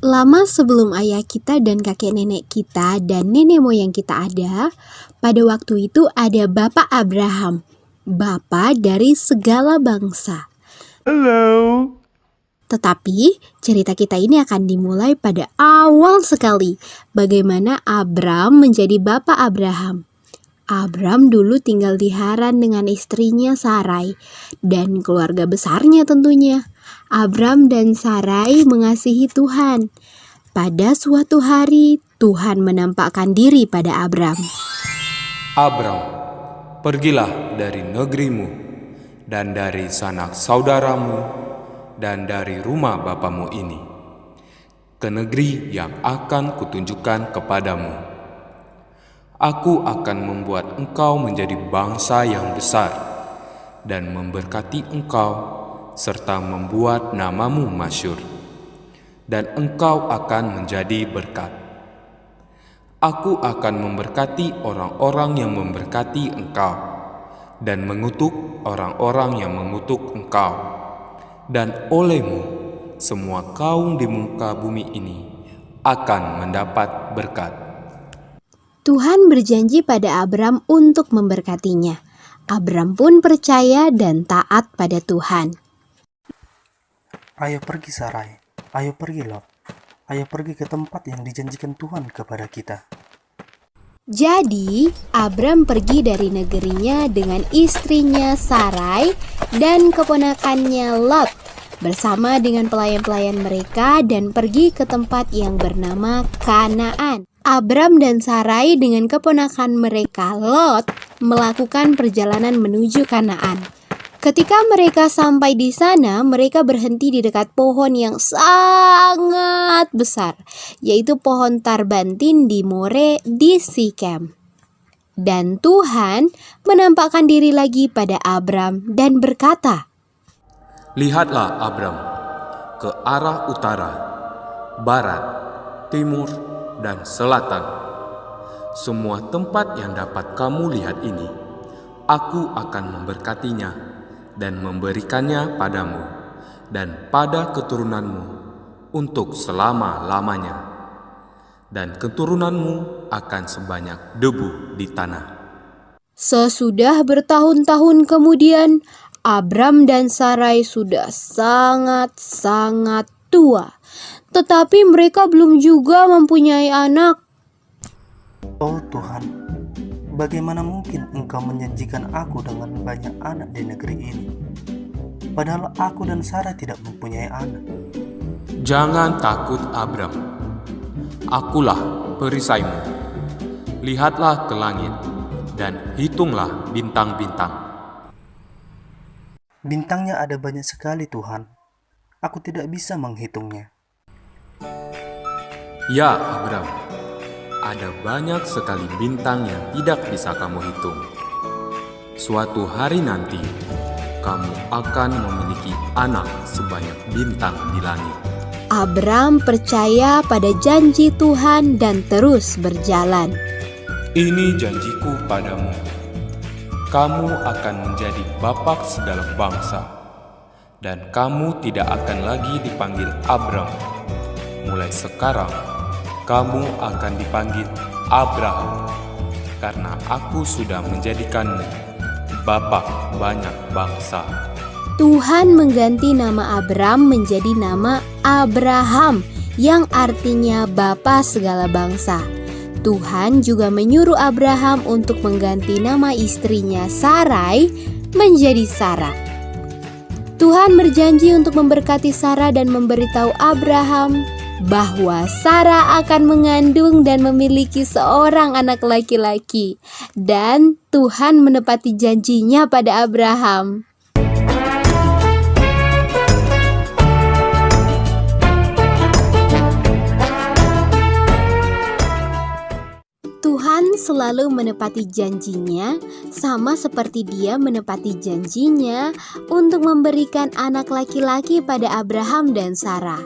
Lama sebelum ayah kita dan kakek nenek kita dan nenek moyang kita ada, pada waktu itu ada Bapak Abraham, Bapa dari segala bangsa. Halo. Tetapi cerita kita ini akan dimulai pada awal sekali, bagaimana Abram menjadi Bapak Abraham. Abram dulu tinggal di Haran dengan istrinya Sarai dan keluarga besarnya tentunya. Abram dan Sarai mengasihi Tuhan. Pada suatu hari, Tuhan menampakkan diri pada Abram. Abram, pergilah dari negerimu dan dari sanak saudaramu dan dari rumah bapamu ini ke negeri yang akan kutunjukkan kepadamu. Aku akan membuat engkau menjadi bangsa yang besar dan memberkati engkau serta membuat namamu masyhur, dan engkau akan menjadi berkat. Aku akan memberkati orang-orang yang memberkati engkau, dan mengutuk orang-orang yang mengutuk engkau. Dan olehmu, semua kaum di muka bumi ini akan mendapat berkat. Tuhan berjanji pada Abram untuk memberkatinya. Abram pun percaya dan taat pada Tuhan. Ayo pergi Sarai, ayo pergi Lot, ayo pergi ke tempat yang dijanjikan Tuhan kepada kita. Jadi, Abram pergi dari negerinya dengan istrinya Sarai dan keponakannya Lot bersama dengan pelayan-pelayan mereka dan pergi ke tempat yang bernama Kanaan. Abram dan Sarai dengan keponakan mereka Lot melakukan perjalanan menuju Kanaan. Ketika mereka sampai di sana, mereka berhenti di dekat pohon yang sangat besar, yaitu pohon tarbantin di More di Sikem. Dan Tuhan menampakkan diri lagi pada Abram dan berkata, Lihatlah Abram, ke arah utara, barat, timur, dan selatan. Semua tempat yang dapat kamu lihat ini, aku akan memberkatinya dan memberikannya padamu dan pada keturunanmu untuk selama-lamanya. Dan keturunanmu akan sebanyak debu di tanah. Sesudah bertahun-tahun kemudian, Abram dan Sarai sudah sangat-sangat tua. Tetapi mereka belum juga mempunyai anak. Oh Tuhan, bagaimana mungkin Engkau menjanjikan aku dengan banyak anak di negeri ini? Padahal aku dan Sarah tidak mempunyai anak. Jangan takut Abram, akulah perisaimu. Lihatlah ke langit dan hitunglah bintang-bintang. Bintangnya ada banyak sekali Tuhan, aku tidak bisa menghitungnya. Ya Abram, ada banyak sekali bintang yang tidak bisa kamu hitung. Suatu hari nanti, kamu akan memiliki anak sebanyak bintang di langit. Abram percaya pada janji Tuhan dan terus berjalan. Ini janjiku padamu. Kamu akan menjadi bapak segala bangsa, dan kamu tidak akan lagi dipanggil Abram. Mulai sekarang, kamu akan dipanggil Abraham, karena aku sudah menjadikanmu bapak banyak bangsa. Tuhan mengganti nama Abram menjadi nama Abraham, yang artinya bapa segala bangsa. Tuhan juga menyuruh Abraham untuk mengganti nama istrinya Sarai menjadi Sarah. Tuhan berjanji untuk memberkati Sarah dan memberitahu Abraham bahwa Sarah akan mengandung dan memiliki seorang anak laki-laki. Dan Tuhan menepati janjinya pada Abraham. Tuhan selalu menepati janjinya, sama seperti Dia menepati janjinya untuk memberikan anak laki-laki pada Abraham dan Sarah.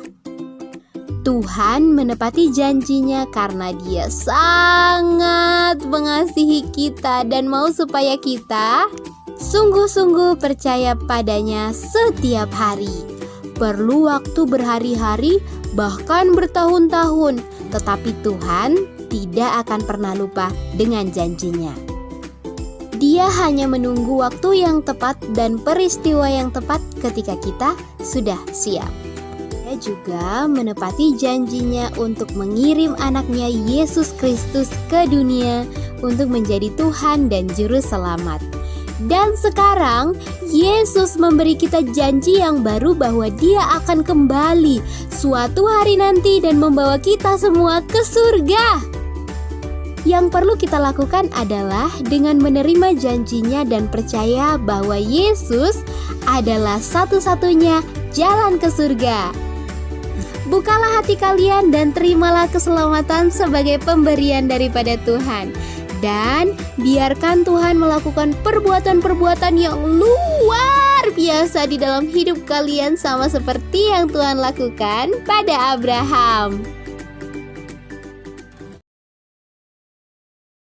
Tuhan menepati janjinya karena Dia sangat mengasihi kita dan mau supaya kita sungguh-sungguh percaya padanya setiap hari. perlu waktu berhari-hari, bahkan bertahun-tahun, tetapi Tuhan tidak akan pernah lupa dengan janjinya. Dia hanya menunggu waktu yang tepat dan peristiwa yang tepat ketika kita sudah siap. Dia juga menepati janjinya untuk mengirim anaknya Yesus Kristus ke dunia untuk menjadi Tuhan dan Juru Selamat. Dan sekarang Yesus memberi kita janji yang baru bahwa Dia akan kembali suatu hari nanti dan membawa kita semua ke surga. Yang perlu kita lakukan adalah dengan menerima janjinya dan percaya bahwa Yesus adalah satu-satunya jalan ke surga. Bukalah hati kalian dan terimalah keselamatan sebagai pemberian daripada Tuhan. Dan biarkan Tuhan melakukan perbuatan-perbuatan yang luar biasa di dalam hidup kalian, sama seperti yang Tuhan lakukan pada Abraham.